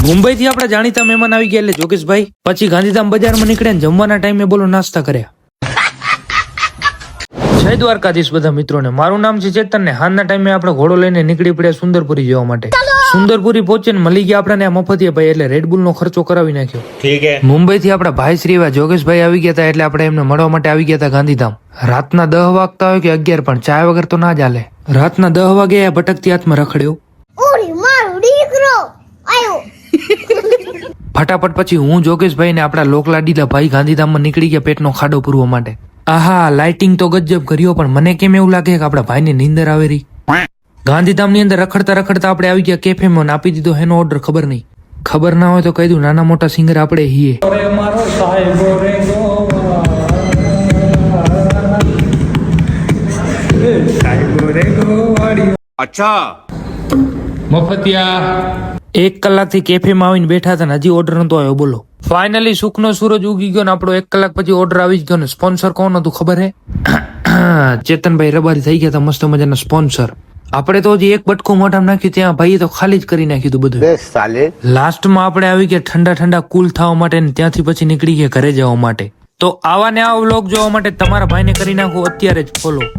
મુંબઈ થી આપડા જાણીતા મહેમાન આવી ગયા એટલે જોગેશભાઈ પછી ગાંધીધામ બજારમાં નીકળ્યા ને જમવાના ટાઈમે બોલો નાસ્તા કર્યા. જય દ્વારકાધીશ બધા મિત્રોને, મારું નામ છે ચેતન ને હાલના ટાઈમે આપણે ઘોડો લઈને નીકળી પડ્યા સુંદરપુરી જવા માટે. સુંદરપુરી પહોંચીને મળી ગયા આપણને મફતિયા ભાઈ એટલે રેડબુલ નો ખર્ચો કરાવી નાખ્યો. ઠીક હે. મુંબઈ થી આપડા ભાઈ શ્રી એવા જોગેશભાઈ આવી ગયા હતા એટલે આપણે એમને મળવા માટે આવી ગયા હતા ગાંધીધામ. રાતના 10 વાગતા હોય કે 11 પણ ચાય વગર તો ના ચાલે. રાતના 10 વાગે ભટકતી હાથમાં રખડ્યો. ફટાફટ પછી હું જોગેશભાઈ ને આપડા લોકલા દીધા ભાઈ ગાંધીધામમાં નીકળી ગયા પેટનો ખાડો પૂરવા માટે. આહા, લાઇટિંગ તો ગજબ કર્યો પણ મને કેમ એવું લાગે કે આપડા ભાઈ ને નીંદર આવે રહી. ગાંધીધામ ની અંદર રખડતા રખડતા આપણે આવી ગયા કેફેમાં આપી દીધો એનો ઓર્ડર. ખબર નહીં, ખબર ના હોય તો કહી દઉં, નાના મોટા સિંગર આપણે હીએ. અચ્છા મફતિયા 1 કલાકથી કેફેમાં આવીને બેઠા હતા ને હજી ઓર્ડર નતો આવ્યો. બોલો ફાઇનલી સુખનો સૂરજ ઉગી ગયો ને આપણો 1 કલાક પછી ઓર્ડર આવી જ ગયો ને સ્પોન્સર કોણ હતું ખબર હે? ચેતનભાઈ રબારી થઈ ગયા હતા મસ્ત મજાના સ્પોન્સર. આપણે તો હજી એક બટકું મોઢામાં નાખ્યું ત્યાં ભાઈએ તો ખાલી જ કરી નાખ્યું હતું બધું. લાસ્ટમાં આપણે આવી ગયા ઠંડા ઠંડા કુલ થવા માટે ને ત્યાંથી પછી નીકળી ગયા ઘરે જવા માટે. તો આવા ને આવા વ્લોગ જોવા માટે તમારા ભાઈને કરી નાખો અત્યારે જ ફોલો.